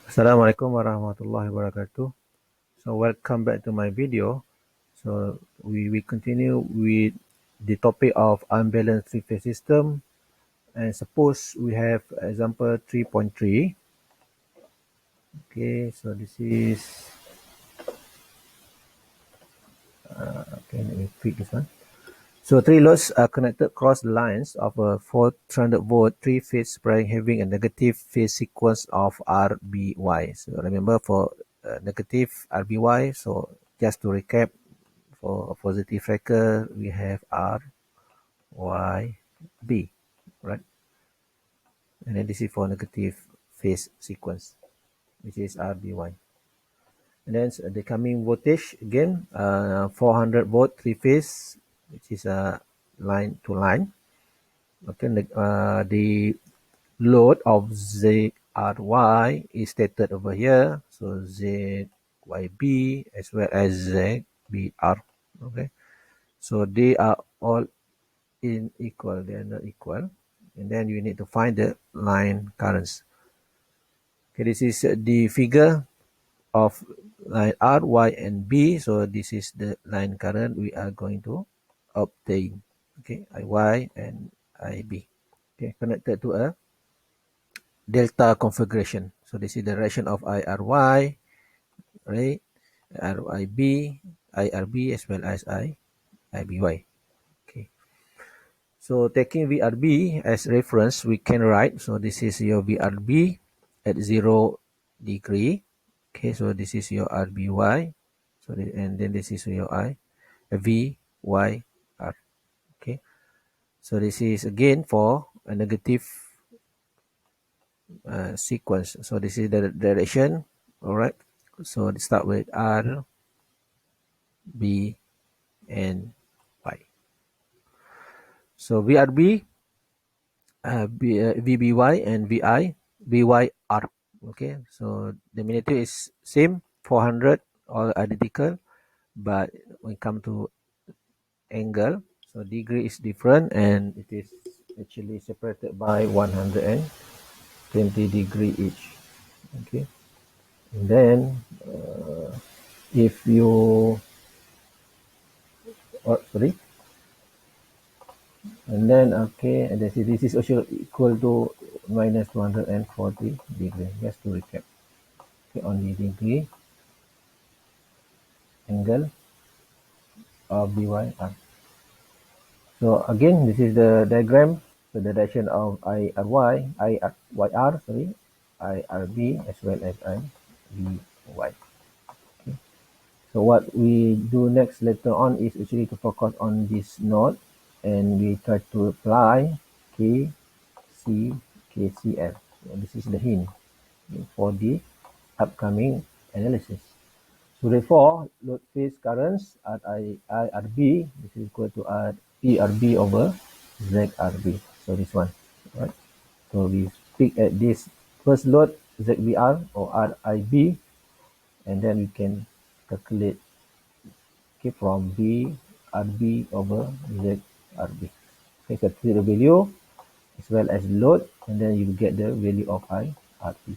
Assalamualaikum warahmatullahi wabarakatuh. So welcome back to my video. So we continue with the topic of unbalanced three-phase system, and suppose we have example 3.3. Okay, so this is okay. Let me fix this one. So three loads are connected across the lines of a 400 volt three-phase supply having a negative phase sequence of RBY. So remember for negative RBY. So just to recap, for a positive tracker, we have R, Y, B, right? And then this is for negative phase sequence, which is RBY. And then the coming voltage again, 400 volt three phase, which is a line to line. Okay, the load of ZRY is stated over here. So ZYB as well as ZBR. Okay, so they are all unequal. They are not equal. And then you need to find the line currents. Okay, this is the figure of line R, Y, and B. So this is the line current we are going to obtain. Okay, IY and IB. Okay, connected to a delta configuration. So this is the direction of IRY, right? RIB, IRB as well as IBY. Okay. So taking VRB as reference, we can write. So this is your VRB at 0 degree. Okay, so this is your RBY. So and then this is your VYR. Okay. So this is again for a negative sequence. So this is the direction. All right. So let's start with R, B, and Y. So VRB, VBY, and VYR. Okay. So the magnitude is same, 400, all identical, but when it comes to angle, so degree is different, and it is actually separated by 120 degree each. Okay. And then if you sorry, and then okay, and this is also equal to minus 240 degree. Just to recap. Okay, only degree angle of BYR. So again, this is the diagram. So the direction of IRY, sorry, IRB as well as IBY. Okay. So what we do next later on is actually to focus on this node, and we try to apply KCL. So this is the hint for the upcoming analysis. So therefore, load phase currents at IRB is equal to ERB over ZRB. So this one, right? So we pick at this first load ZBR or RIB, and then we can calculate, okay, from BRB over ZRB. Okay, calculate the value as well as load, and then you get the value of IRB.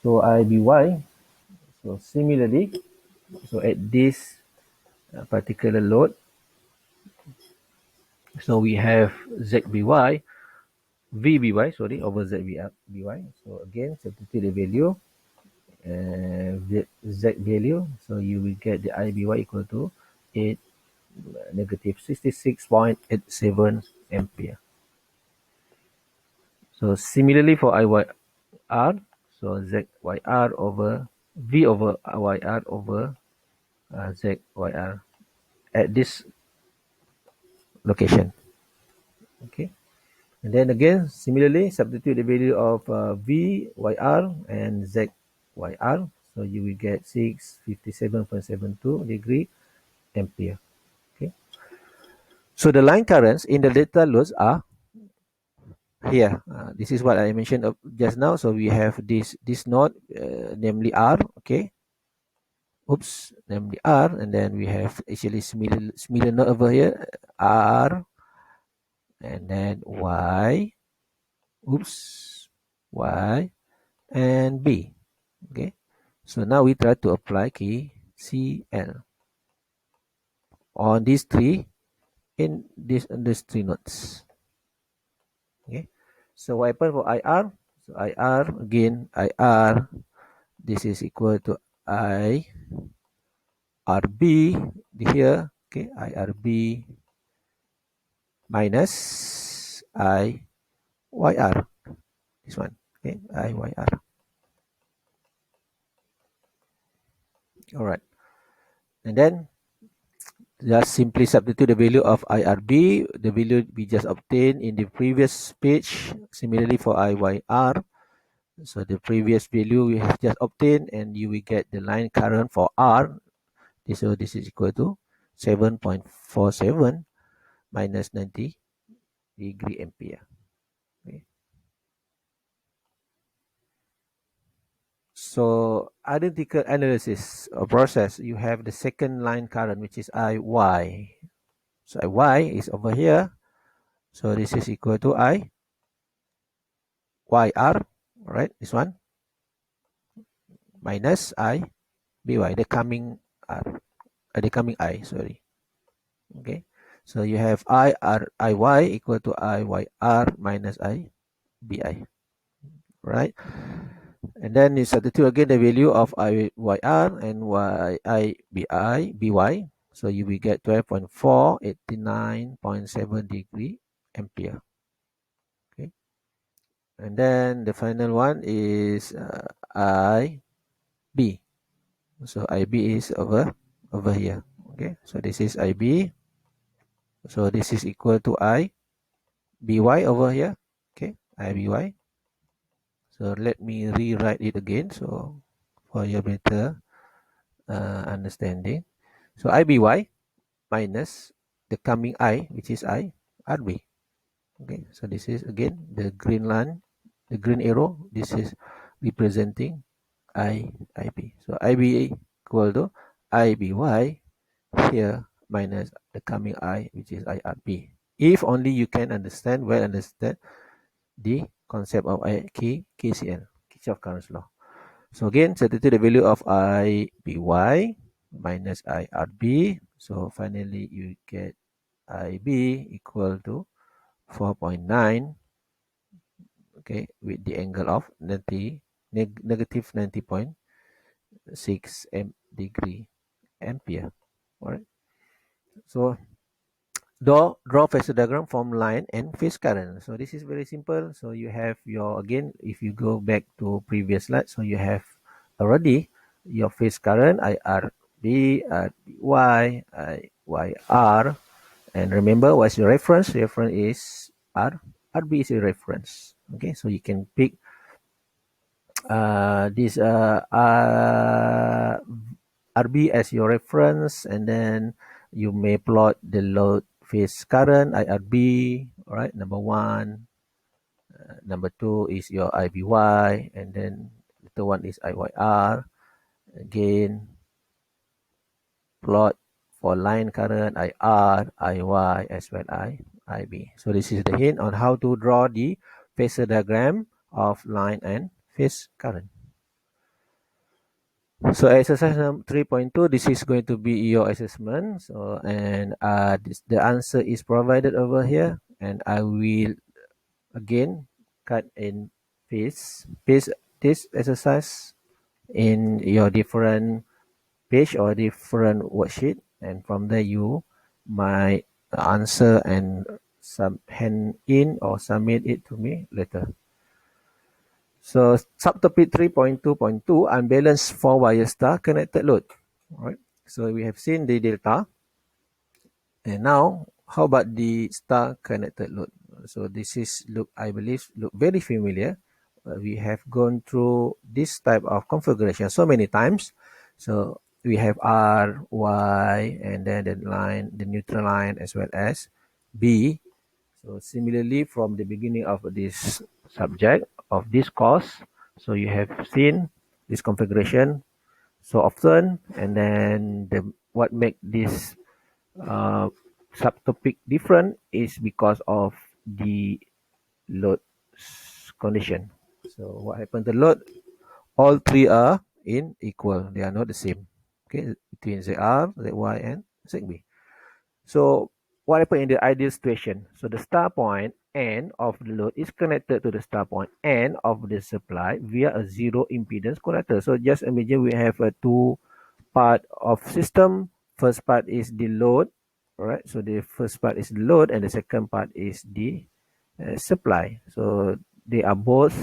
So IBY, so similarly, so at this particular load, so we have ZBY, VBY, sorry, over ZBY. So again, substitute the value, the Z value, so you will get the IBY equal to negative 66.87 ampere. So similarly for IYR, so ZYR over V over YR over ZYR at this location. Okay. And then again, similarly, substitute the value of VYR and ZYR. So you will get 657.72 degree ampere. Okay. So the line currents in the data loads are here. This is what I mentioned just now. So we have this node, namely R. Okay. Oops, namely R, and then we have actually similar node over here, R, and then Y. Oops, Y, and B. Okay, so now we try to apply KCL on these three these three nodes. Okay, so what happened for IR? So IR again, IR, this is equal to I RB here. Okay, IRB minus IYR. This one. Okay, IYR. All right, and then just simply substitute the value of IRB, the value we just obtained in the previous page. Similarly for IYR, so the previous value we have just obtained, and you will get the line current for R. So this is equal to 7.47 minus 90 degree ampere. Okay. So identical analysis or process, you have the second line current, which is IY. So IY is over here. So this is equal to IYR, right? This one minus IBY, the coming R, the coming I, sorry. Okay. So you have IY equal to IYR minus IBI, right? And then you substitute again the value of IYR and BY. So you will get 12.4, 89.7 degree ampere. Okay. And then the final one is IB. So IB is over here. Okay. So this is IB. So this is equal to IBY over here. Okay. IBY. So let me rewrite it again. So for your better understanding. So IBY minus the coming I, which is IRB. Okay, so this is again the green line, the green arrow. This is representing IB. So IB equal to IBY here minus the coming I, which is IRB. If only you can understand the concept of KCL, Kirchhoff current law. So again, substitute the value of IBY minus IRB. So finally, you get IB equal to 4.9. Okay, with the angle of negative 90.6 degree ampere. All right. So draw phasor diagram from line and phase current. So this is very simple. So you have your, again, if you go back to previous slide, so you have already your phase current IRB, IY, IYR, and remember what's your reference? Reference is RB is a reference. Okay, so you can pick this RB as your reference, and then you may plot the load phase current IRB. All right, number one. Number two is your IBY, and then the third one is IYR. Again, plot for line current IR, IY, as well as IB. So this is the hint on how to draw the phasor diagram of line and phase current. So exercise 3.2, this is going to be your assessment. So, and the answer is provided over here, and I will again cut in paste this exercise in your different page or different worksheet, and from there you might answer and hand in or submit it to me later. So subtopic 3.2.2, unbalanced 4-wire star connected load. All right. So we have seen the delta, and now how about the star connected load? So this is I believe look very familiar. We have gone through this type of configuration so many times. So we have R, Y, and then the line, the neutral line, as well as B. So similarly, from the beginning of this subject of this course, so you have seen this configuration so often, and then what make this subtopic different is because of the load condition. So what happened to load? all three are in equal. They are not the same. Okay, between ZR, ZY, and ZB. So what happens in the ideal situation? So the start point N of the load is connected to the start point N of the supply via a zero impedance connector. So just imagine we have a two part of system. First part is the load, all right? So the first part is the load, and the second part is the supply. So they are both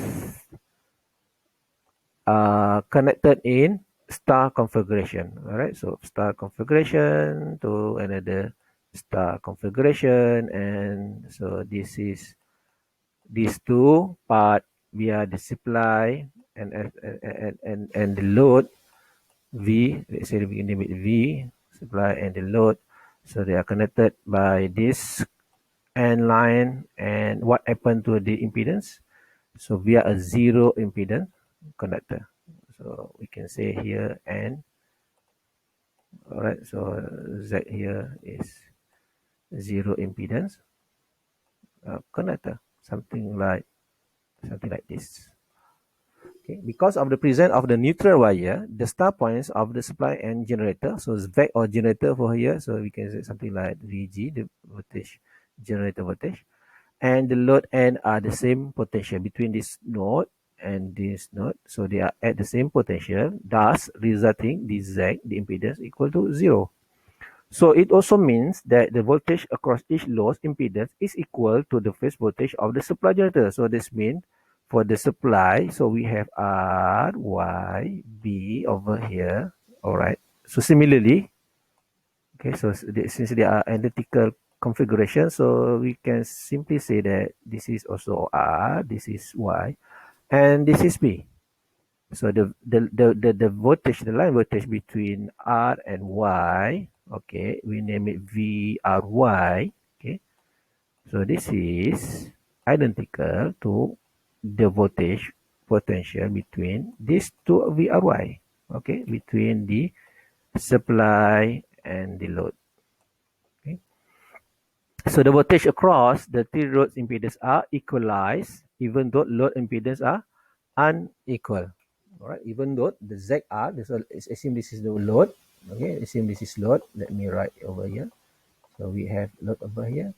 connected in star configuration. All right, so star configuration to another star configuration, and so this is these two part via the supply and the load V. Let's say we name it V, supply and the load. So they are connected by this N line, and what happened to the impedance? So via a zero impedance conductor. So we can say here N. All right, so Z here is zero impedance conductor, something like this. Okay, because of the presence of the neutral wire, the start points of the supply and generator, so it's VEC or generator for here, so we can say something like VG, the voltage, generator voltage, and the load N are the same potential between this node and this node, so they are at the same potential, thus resulting the Z, the impedance, equal to 0. So it also means that the voltage across each load impedance is equal to the phase voltage of the supply generator. So this means for the supply, so we have R, Y, B over here. All right. So similarly, okay, so since they are identical configuration, so we can simply say that this is also R, this is Y, and this is B. So the voltage, the line voltage between R and Y, okay, we name it VRY, okay. So this is identical to the voltage potential between these two VRY, okay, between the supply and the load. Okay. So the voltage across the three roads impedance are equalized even though load impedance are unequal. All right, even though the ZR, assume this is the load. Okay, assume this is load. Let me write over here. So we have load over here.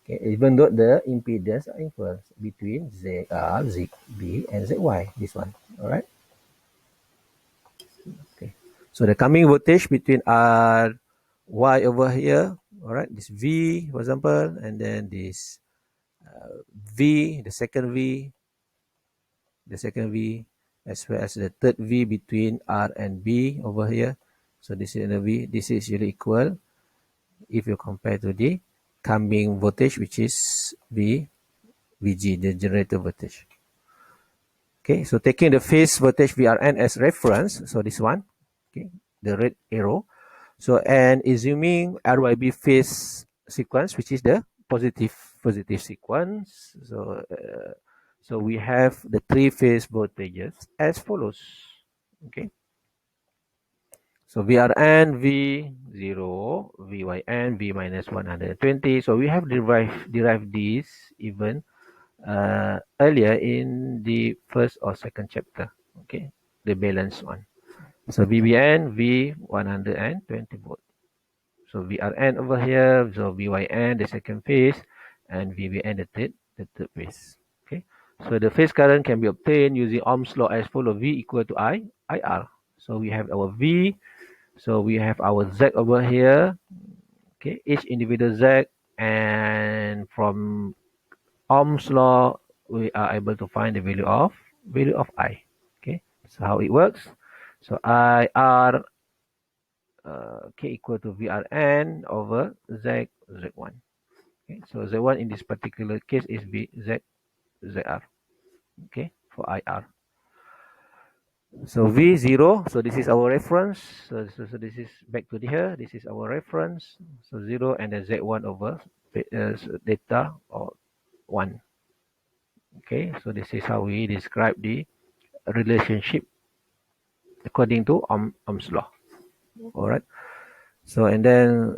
Okay, even though the impedance are equal between ZR, ZB, and ZY. This one. All right. Okay. So the coming voltage between R, Y over here. All right. This V, for example, and then this V, the second V, as well as the third V between R and B over here. So this is the V. This is really equal if you compare to the coming voltage, which is VG, the generator voltage. Okay, so taking the phase voltage VRN as reference, so this one, okay, the red arrow. So and assuming RYB phase sequence, which is the positive sequence. So we have the three phase voltages as follows. Okay. So VRN V0, VYN V minus 120. So we have derived this even earlier in the first or second chapter. Okay, the balanced one. So VBN V 120 volt. So VRN over here, so VYN the second phase, and VBN the third phase. Okay. So the phase current can be obtained using Ohm's law as follows: V equal to IR. So we have our V. So we have our Z over here. Okay, each individual Z, and from Ohm's law, we are able to find the value of I. Okay, so how it works. So IR equal to VRN over Z1. Okay, so Z1 in this particular case is ZR. Okay, for IR. So V0, so this is our reference. So this is back to here. This is our reference. So 0 and then Z1 over data or 1. Okay, so this is how we describe the relationship according to Ohm's law. All right. So and then,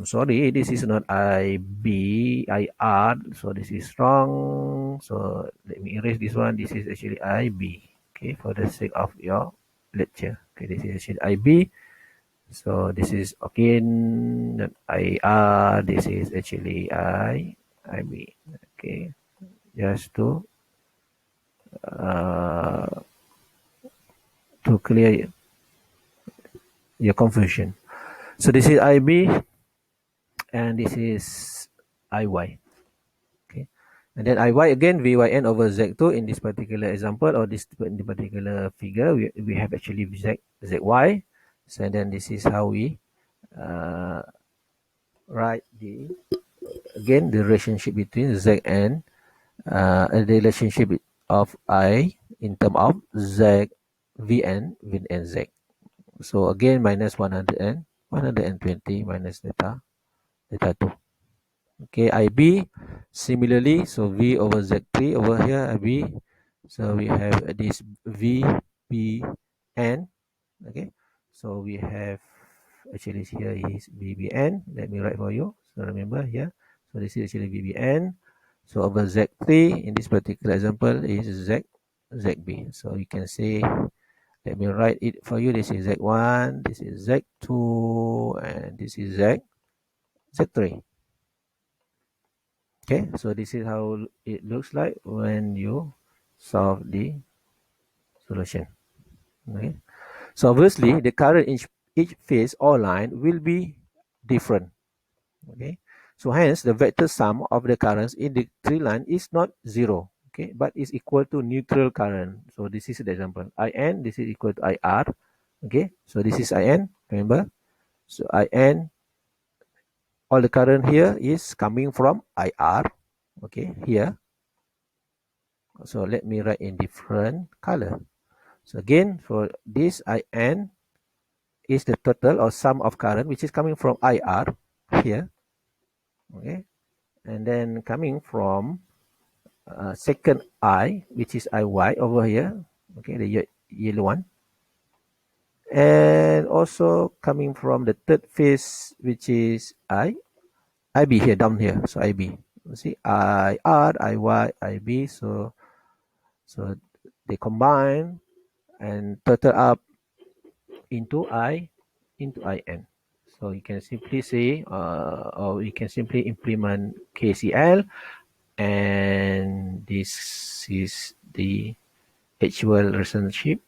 sorry, this is not IB, IR. So this is wrong. So let me erase this one. This is actually IB. Okay, for the sake of your lecture. Okay, this is actually IB. So this is again not IR. This is actually IB. Okay, just uh, to clear your confusion. So this is IB and this is IY. Okay, and then IY again VYN over Z2 in this particular example or this in the particular figure we have actually ZY. So then this is how we uh, write the again the relationship between Z and the relationship of I in term of Z Vn and Z. So again minus 100 and 120 minus theta 2. Okay, IB similarly, so V over Z3 over here IB. So we have this V B N. Okay, so we have actually here is VBN. Let me write for you. So remember here. So this is actually VBN. So over Z3 in this particular example is ZB. So you can say, let me write it for you. This is Z1, this is Z2, and this is Z3. Okay, so this is how it looks like when you solve the solution. Okay, so obviously the current in each phase or line will be different. Okay, so hence the vector sum of the currents in the three line is not zero. Okay, but is equal to neutral current. So this is the example. IN, this is equal to IR. Okay, so this is IN. Remember, so IN, all the current here is coming from IR. Okay, here. So let me write in different color. So again, for this IN is the total or sum of current which is coming from IR here. Okay, and then coming from second I, which is IY over here. Okay, the yellow one. And also coming from the third phase, which is IB here, down here. So IB. You see, IR, IY, IB. So they combine and total up into IN. So you can simply say, or you can simply implement KCL, and this is the actual relationship.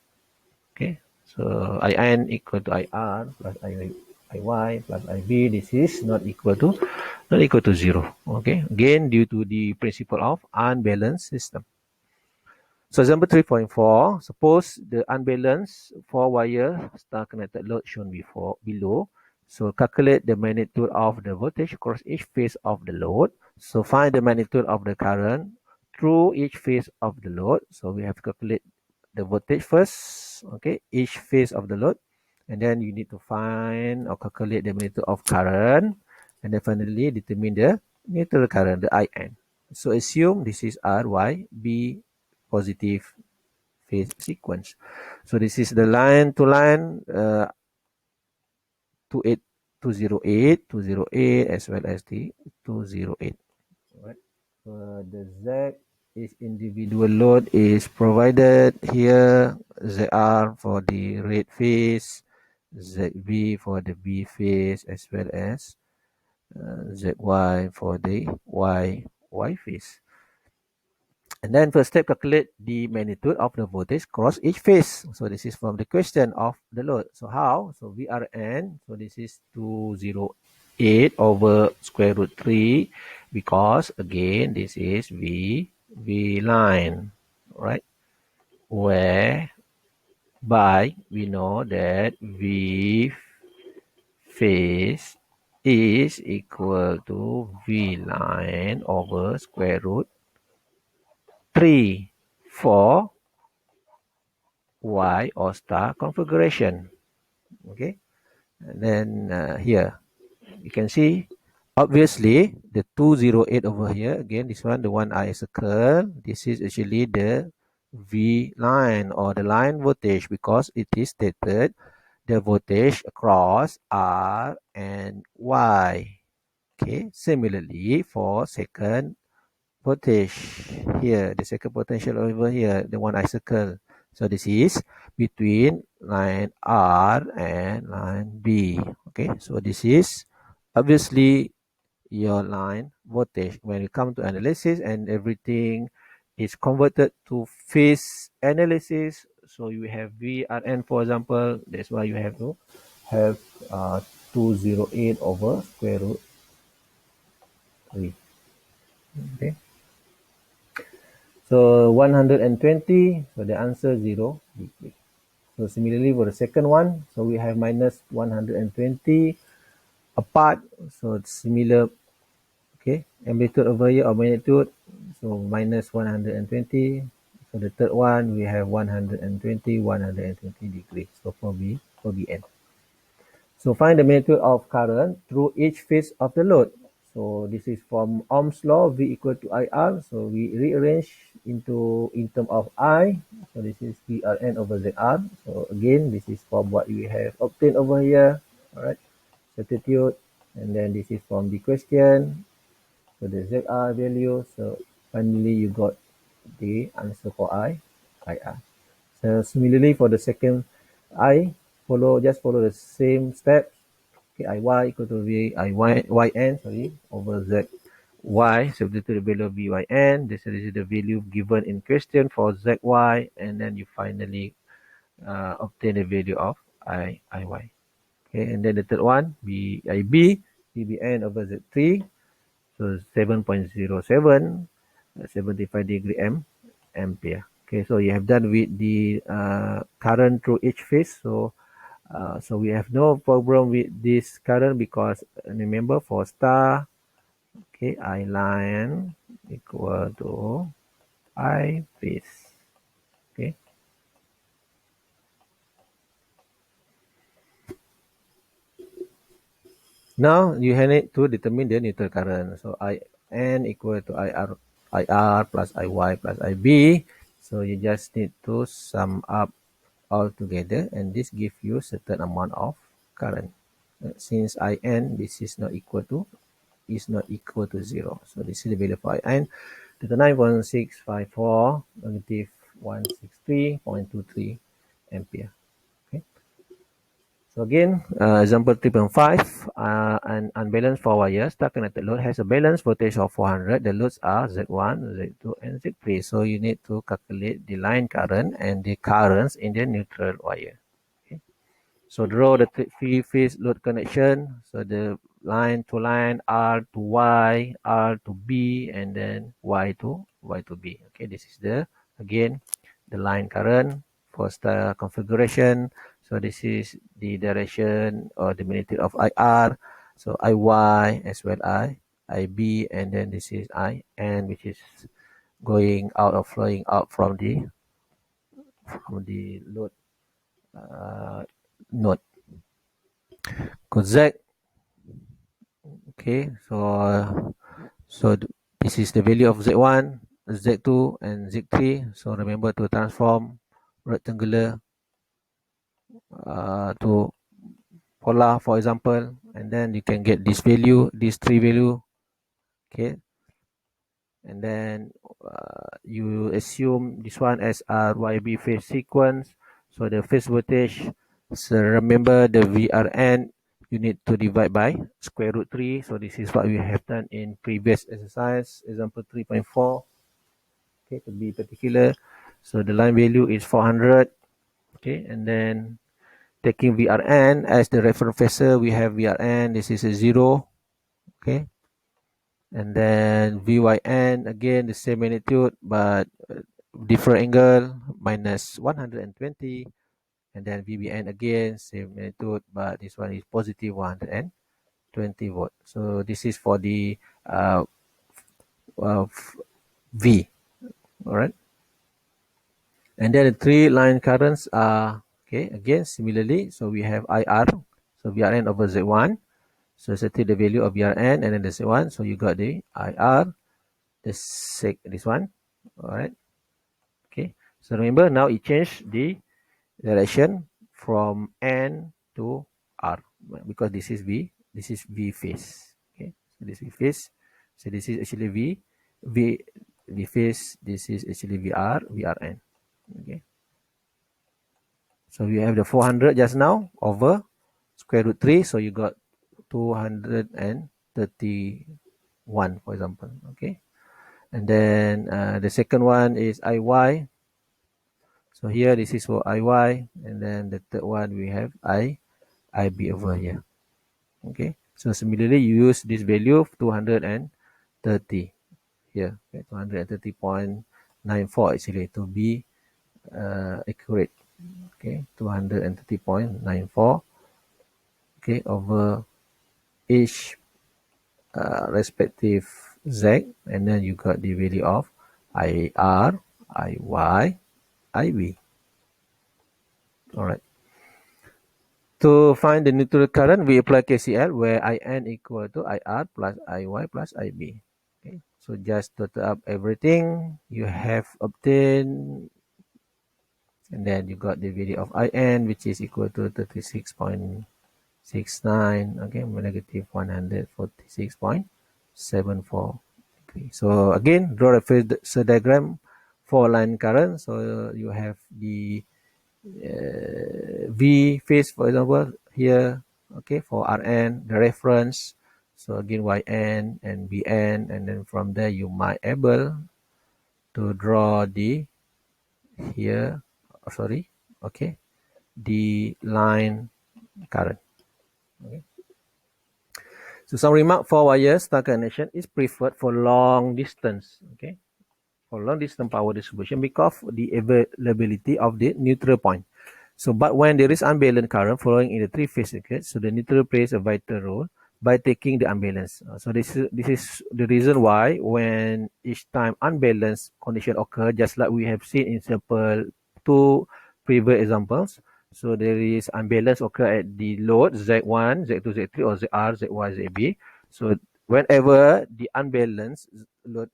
Okay, so IN equal to IR plus IY plus IB. This is not equal to 0. Okay, again due to the principle of unbalanced system. So example 3.4, suppose the unbalanced 4-wire star connected load shown below. So calculate the magnitude of the voltage across each phase of the load. So find the magnitude of the current through each phase of the load. So we have to calculate the voltage first, okay, each phase of the load. And then you need to find or calculate the magnitude of current. And then finally determine the neutral current, the IN. So assume this is RYB positive phase sequence. So this is the line to line 208, 208 as well as the 208. Right. The Z is individual load is provided here. ZR for the red phase, ZB for the B phase as well as ZY for the Y phase. And then first step, calculate the magnitude of the voltage across each phase. So this is from the question of the load. So how? So VRN, so this is 208 over square root 3 because again this is V line, right? Whereby we know that V phase is equal to V line over square root 3 for Y or star configuration. Okay, and then here you can see obviously the 208 over here, again this one, the one I circle, this is actually the V line or the line voltage because it is stated the voltage across R and Y. Okay, similarly for second voltage here, the second potential over here, the one I circle. So this is between line R and line B. Okay, so this is obviously your line voltage. When you come to analysis and everything is converted to phase analysis, so you have VRN, for example. That's why you have to have 208 over square root 3. Okay, so 120, so the answer 0 degree. So similarly for the second one, so we have minus 120 apart, so it's similar. Okay, amplitude over here or magnitude, so minus 120. So the third one we have 120 degrees. So for BN. So find the magnitude of current through each phase of the load. So this is from Ohm's law, V equal to IR. So we rearrange in term of I. So this is VRN over ZR. So again, this is from what we have obtained over here. All right, substitute, and then this is from the question. So the ZR value. So finally you got the answer for IR. So similarly for the second I, just follow the same steps. Okay, IY equal to YN, sorry, over ZY, substitute the value of VYN. This is the value given in question for ZY, and then you finally obtain the value of IY. Okay, and then the third one, VIB, VBN over Z3. So 7.07, 75 degree ampere. Okay, so you have done with the current through each phase. So we have no problem with this current because remember for star, okay, I line equal to I phase. Okay. Now you need to determine the neutral current. So IN equal to IR plus IY plus IB. So you just need to sum up all together, and this gives you certain amount of current. Since IN this is not equal to 0. So this is the value for IN. 39.654 negative 163.23 ampere. Okay. So again, example 3.5, an unbalanced 4-wire star-connected load has a balanced voltage of 400. The loads are Z1, Z2, and Z3. So you need to calculate the line current and the currents in the neutral wire. Okay. So draw the three-phase load connection. So the line to line, R to Y, R to B, and then Y to B. Okay, this is again the line current for star configuration. So this is the direction or the magnitude of IR. So IY as well as IB, and then this is IN, which is going out or flowing out from the load node. Z, okay, so this is the value of Z1, Z2, and Z3. So remember to transform rectangular to polar, for example, and then you can get this value, these three value. Okay, and then you assume this one as RYB phase sequence. So the phase voltage, so remember the VRN, you need to divide by square root 3. So this is what we have done in previous exercise, example 3.4. Okay, to be particular. So the line value is 400. Okay, and then taking VRN as the reference phasor, we have VRN, this is a 0. Okay, and then VYN, again the same magnitude but different angle, minus 120. And then VBN, again same magnitude but this one is positive 120 volt. So this is for the V. All right, and then the three line currents are, okay, again similarly. So we have IR, so VRN over Z1. So set the value of VRN and then the Z1. So you got the IR, this one. All right, okay. So remember now it changed the direction from N to R because this is V phase. Okay, so this is V phase. So this is actually V phase. This is actually VRN. Okay. So you have the 400 just now over square root 3. So you got 231, for example. Okay. And then the second one is IY. So here this is for IY. And then the third one we have IB over here. Okay. So similarly, you use this value of 230 here. Okay, 230.94 actually to be accurate. Okay, 230.94. Okay, over each respective Z, and then you got the value of IR, IY, IB. All right. To find the neutral current, we apply KCL where IN equal to IR plus IY plus IB. Okay, so just total up everything you have obtained, and then you got the value of IN, which is equal to 36.69, okay, negative 146.74 degree. So again, draw a phasor diagram for line current. So you have the V phase, for example, here, okay, for Rn, the reference. So again, Yn and Bn, and then from there you might able to draw the here, okay, the line current. Okay. So some remark for wire star connection is preferred for long distance. Okay, for long distance power distribution because of the availability of the neutral point. So, but when there is unbalanced current flowing in the three-phase circuit, so the neutral plays a vital role by taking the unbalance. So this is the reason why when each time unbalanced condition occur, just like we have seen in simple two previous examples. So there is unbalance occur at the load Z1, Z2, Z3, or ZR, ZY, ZB. So whenever the unbalanced load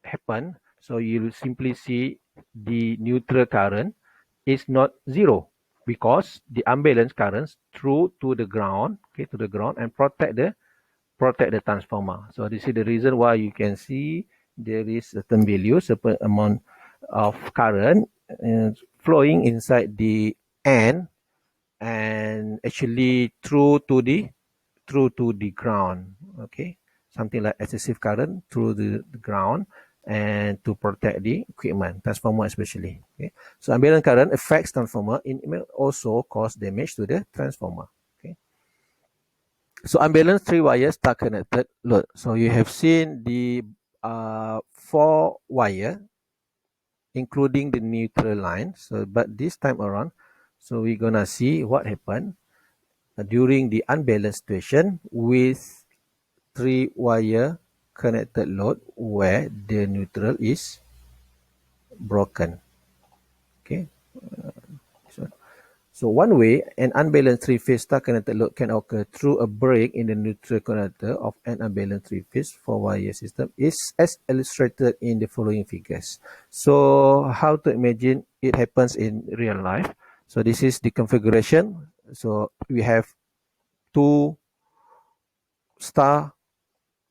happen, so you will simply see the neutral current is not zero because the unbalanced currents through to the ground, okay, to the ground and protect the transformer. So this is the reason why you can see there is certain value, certain amount of current flowing inside the N and actually through to the ground. Okay, something like excessive current through the ground and to protect the equipment, transformer especially. Okay, so unbalanced current affects transformer. It may also cause damage to the transformer. Okay, so unbalanced three wires star connected load. So you have seen the 4 wire including the neutral line. So but this time around, so we're gonna see what happened during the unbalanced situation with 3 wire connected load where the neutral is broken. Okay, so one way an unbalanced three-phase star connected load can occur through a break in the neutral connector of an unbalanced three-phase 4 wire system is as illustrated in the following figures. So how to imagine it happens in real life? So this is the configuration. So we have 2 star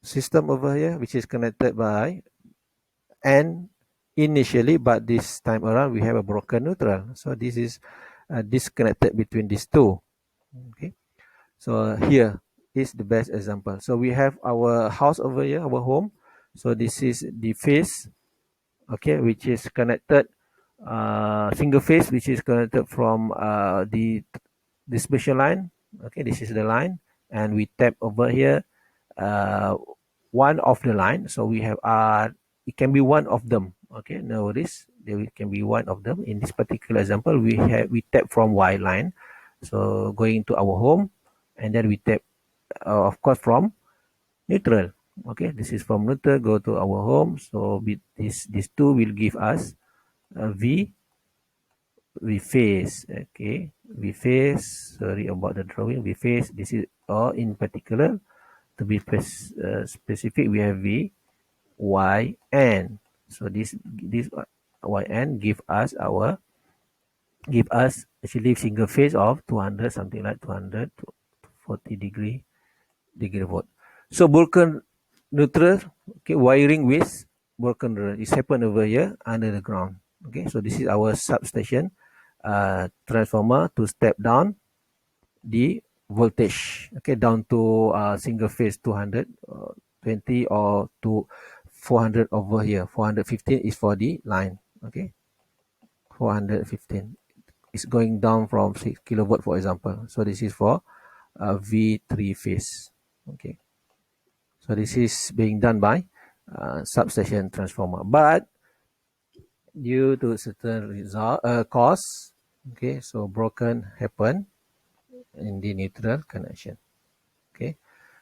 system over here which is connected by N initially, but this time around we have a broken neutral. So this is disconnected between these two. Okay, so here is the best example. So we have our house over here, our home. So this is the phase, okay, which is connected single phase, which is connected from the distribution line. Okay, this is the line, and we tap over here one of the line. So we have it can be one of them. Okay, no worries, there can be one of them. In this particular example, we tap from Y line, so going to our home, and then we tap of course from neutral. Okay, this is from neutral go to our home. So with these two will give us V phase. Okay, V phase, sorry about the drawing. V phase, this is in particular, to be specific, we have V Y N. So this YN give us actually single phase of 200, something like 240 degree volt. So broken neutral, okay, wiring with broken neutral is happen over here under the ground. Okay, so this is our substation transformer to step down the voltage, okay, down to single phase 220 or to 400 over here. 415 is for the line, okay. 415 is going down from 6 kilovolt, for example. So this is for V3 phase, okay. So this is being done by substation transformer, but due to certain result cause, okay, so broken happen in the neutral connection, okay.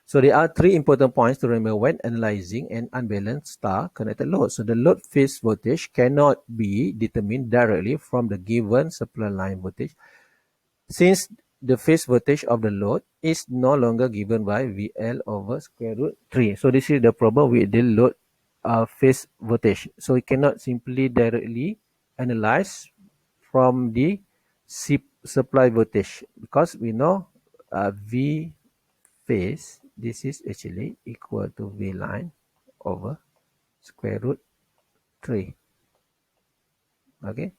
So there are three important points to remember when analyzing an unbalanced star connected load. So the load phase voltage cannot be determined directly from the given supply line voltage, since the phase voltage of the load is no longer given by VL over square root 3. So this is the problem with the load phase voltage. So we cannot simply directly analyze from the supply voltage, because we know V phase, this is actually equal to V line over square root 3. Okay,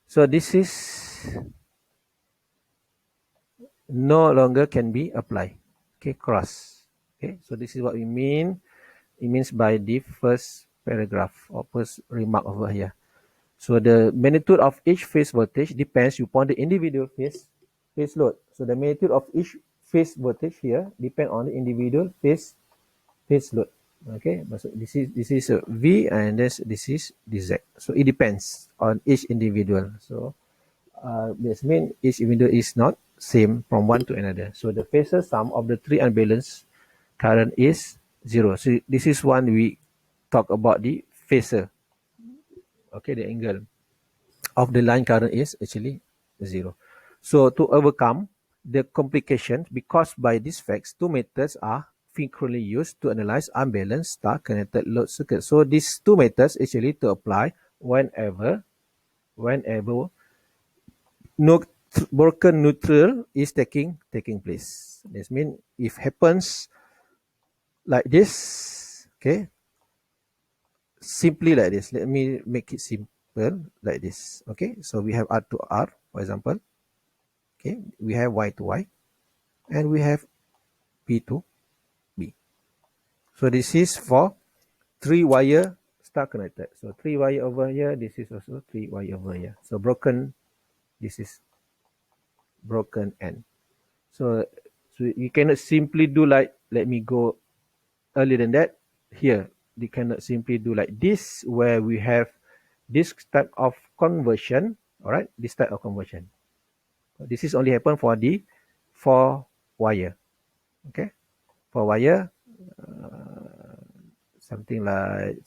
so this is no longer can be applied, okay, cross. Okay, so this is what we mean. It means by the first paragraph or first remark over here. So the magnitude of each phase voltage depends upon the individual phase load. So the magnitude of each phase voltage here depend on the individual phase load. Okay, so this is a V, and this is the Z. So it depends on each individual. So this means each individual is not same from one to another. So the phasor sum of the three unbalanced current is 0. So this is one we talk about the phasor. Okay, the angle of the line current is actually 0. So to overcome the complications, because by these facts, two methods are frequently used to analyze unbalanced star connected load circuit. So these two methods actually to apply whenever no broken neutral is taking place. This means if happens like this, okay, simply like this. Let me make it simple like this. Okay, so we have R to R, for example. Okay, we have Y to Y, and we have B to B. So this is for 3 wire star connected. So 3 wire over here. This is also 3 wire over here. So broken. This is broken end. So you cannot simply do like, let me go earlier than that. Here, you cannot simply do like this, where we have this type of conversion. All right, this type of conversion. This is only happen for the 4 wire. Okay, 4 wire. Something like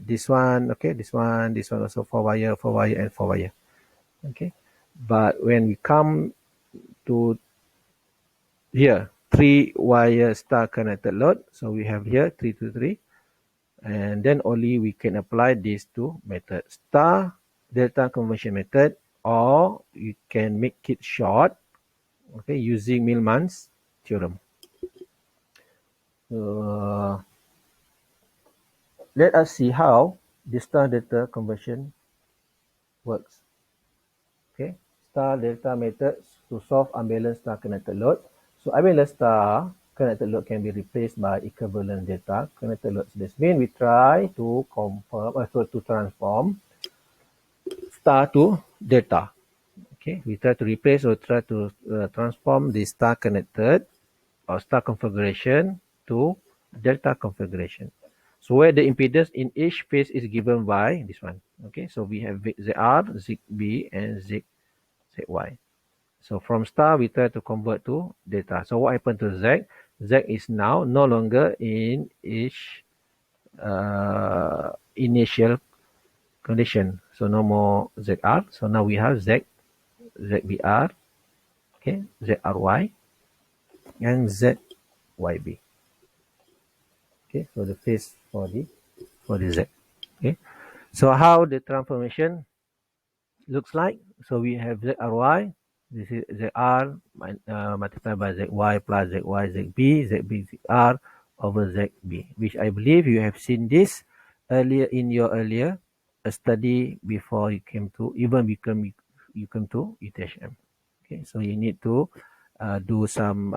this one. Okay, this one also 4 wire, and 4 wire. Okay, but when we come to here, 3 wire star connected load, so we have here 3 to 3, and then only we can apply these two methods, star delta conversion method, or you can make it short, okay, using Milman's theorem. So let us see how the star delta conversion works. Okay, star delta method to solve unbalanced star connected load. So unbalanced star connected load can be replaced by equivalent delta connected load. So this means we try to transform star to delta. Okay, we try to replace or try to transform the star connected or star configuration to delta configuration. So where the impedance in each phase is given by this one. Okay, so we have ZR, ZB, and ZY. So from star, we try to convert to delta. So what happened to Z? Z is now no longer in each initial condition. So no more ZR. So now we have ZBR, okay, ZRY, and ZYB. Okay, so the phase for the Z. Okay, so how the transformation looks like? So we have ZRY. This is ZR multiplied by ZY plus ZY ZB, ZR over ZB, which I believe you have seen this earlier in your earlier a study before you came to you come to UTHM. Okay, so you need to do some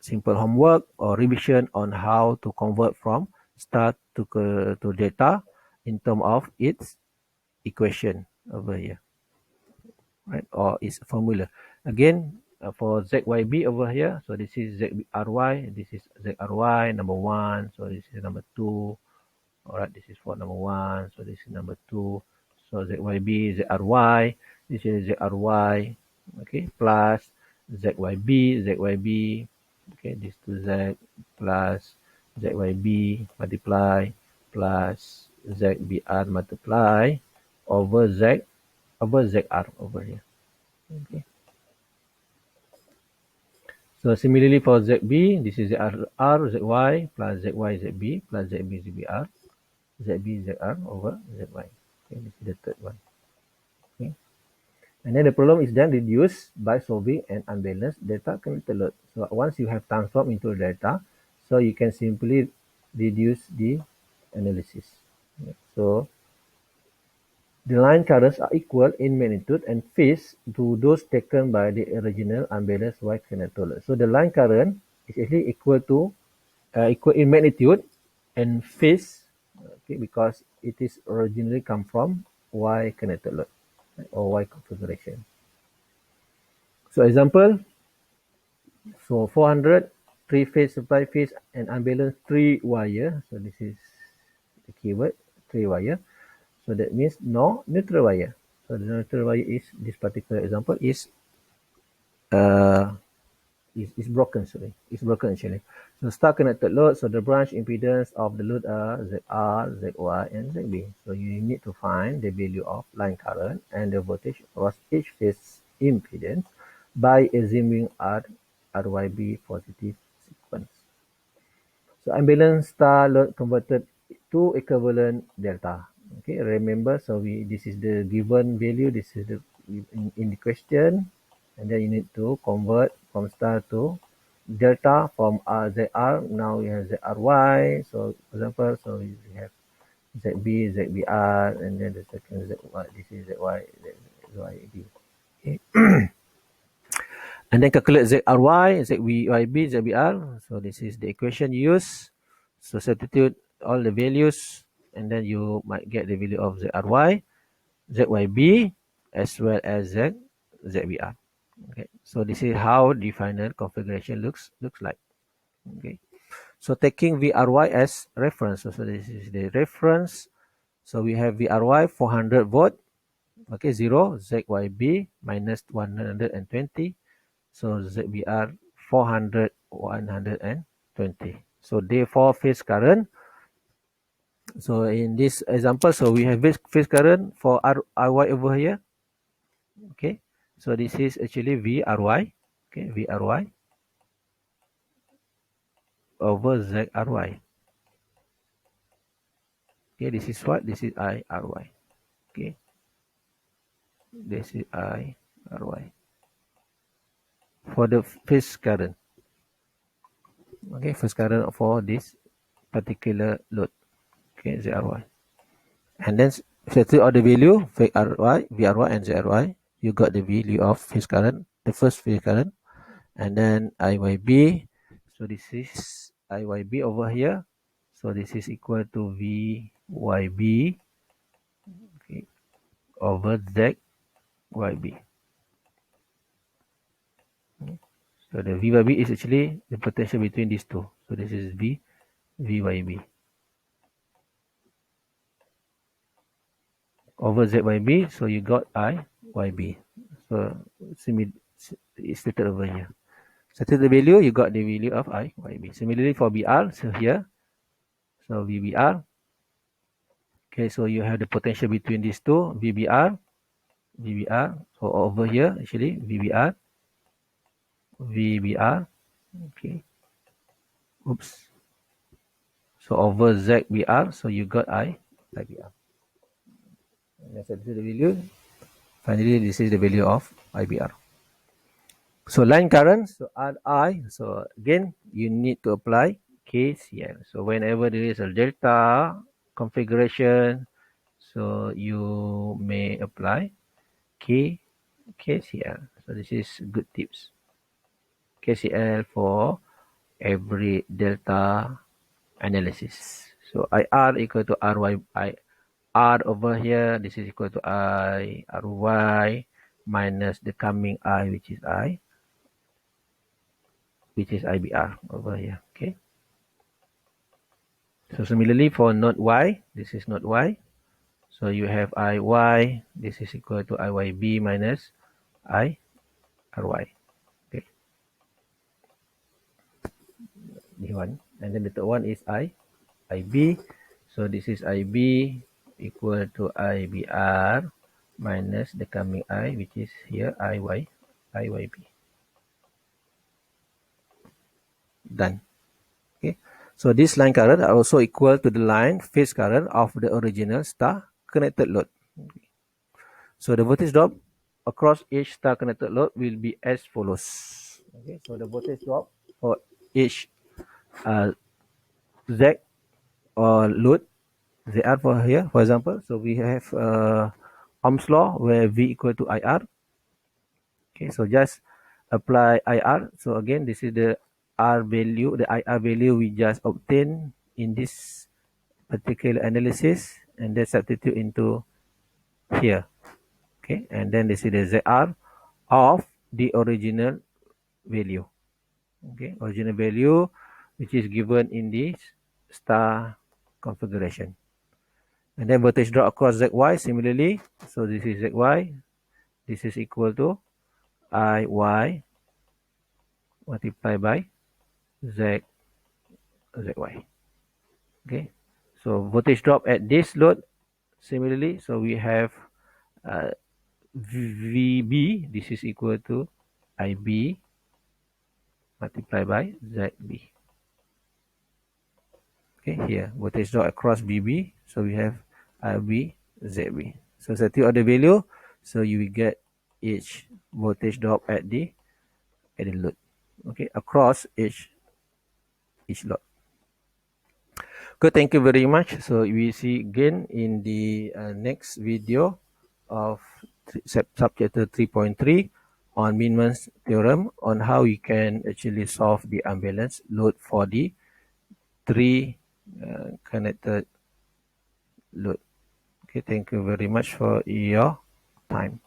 simple homework or revision on how to convert from star to delta in terms of its equation over here, right? Or its formula. Again, for ZYB over here, so this is ZRY, this is ZRY number 1, so this is number 2. All right, this is for number 1, so this is number 2. So ZYB, ZRY, this is ZRY, okay, plus ZYB, okay, this 2Z plus ZYB multiply plus ZBR multiply over ZR over here. Okay. So similarly for ZB, this is ZY plus ZB plus ZBR, ZR over ZY. Okay, this is the third one. Okay. And then the problem is then reduced by solving an unbalanced delta connected load. So once you have transformed into a delta, so you can simply reduce the analysis. Okay. So the line currents are equal in magnitude and phase to those taken by the original unbalanced Y connector load. So the line current is actually equal in magnitude and phase, okay, because it is originally come from Y connected load, right, or Y configuration. So example, so 400 three-phase supply phase and unbalanced 3-wire. So this is the keyword, 3-wire. So that means no neutral wire. So the neutral wire is, this particular example is broken, sorry. It's broken actually. So star connected load, so the branch impedance of the load are ZR, ZY, and ZB. So you need to find the value of line current and the voltage across each phase impedance by assuming RYB positive sequence. So unbalanced star load converted to equivalent delta. Okay, remember, so this is the given value, this is the in the question, and then you need to convert from star to delta from ZR. Now we have ZRY. So for example, so we have ZB, ZBR, and then the second ZY. This is ZY, ZYB. Okay. And then calculate ZRY, ZYB, ZBR. So this is the equation used. So substitute all the values, and then you might get the value of ZRY, ZYB, as well as ZBR. Okay, so this is how the final configuration looks like. Okay, so taking VRY as reference, so this is the reference. So we have VRY 400 volt. Okay, 0, ZYB minus 120. So ZBR 400, 120. So therefore phase current. So in this example, so we have phase current for RY over here. Okay, so this is actually VRY. Okay, VRY over ZRY. Okay, this is what? This is IRY. Okay, this is IRY for the phase current. Okay, phase current for this particular load. Okay, ZRY. And then settle all the value, VRY and ZRY. You got the value of phase current, the first phase current. And then IYB. So this is IYB over here. So this is equal to VYB, okay, over ZYB. Okay. So the VYB is actually the potential between these two. So this is VYB over ZYB. So you got IYB. So it's stated over here. Settle the value, you got the value of IYB. Similarly for BR, so here, so VBR. Okay, so you have the potential between these two, VBR. So over here, actually, VBR. Okay. Oops. So over ZBR, so you got IBR. Let's set the value. Finally, this is the value of IBR. So line current, so RI, so again, you need to apply KCL. So whenever there is a delta configuration, So you may apply KCL. So this is good tips. KCL for every delta analysis. So IR equal to R over here. This is equal to RY minus the coming I, which is IBR over here. Okay. So similarly for node Y, this is node Y. So you have IY. This is equal to IYB minus IRY. Okay. This one. And then the third one is IB. So this is IB equal to IBR minus the coming I, which is here IYB. Done. Okay. So this line current are also equal to the line phase current of the original star connected load. Okay. So the voltage drop across each star connected load will be as follows. Okay. So the voltage drop for each Z or load ZR for here, for example. So we have Ohm's law where V equal to IR. Okay, so just apply IR. So again, this is the R value, the IR value we just obtained in this particular analysis, and then substitute into here. Okay, and then this is the ZR of the original value. Okay, original value which is given in this star configuration. And then voltage drop across ZY similarly. So this is ZY. This is equal to IY multiplied by ZY. Okay. So voltage drop at this load similarly. So we have VB. This is equal to IB multiplied by ZB. Okay, here voltage drop across BB. So we have IB ZB. So substitute the value. So you will get each voltage drop at the load. Okay, across each load. Good, thank you very much. So we see again in the next video of subchapter 3.3 on Milman's theorem on how you can actually solve the unbalanced load for the three connected load. Okay, thank you very much for your time.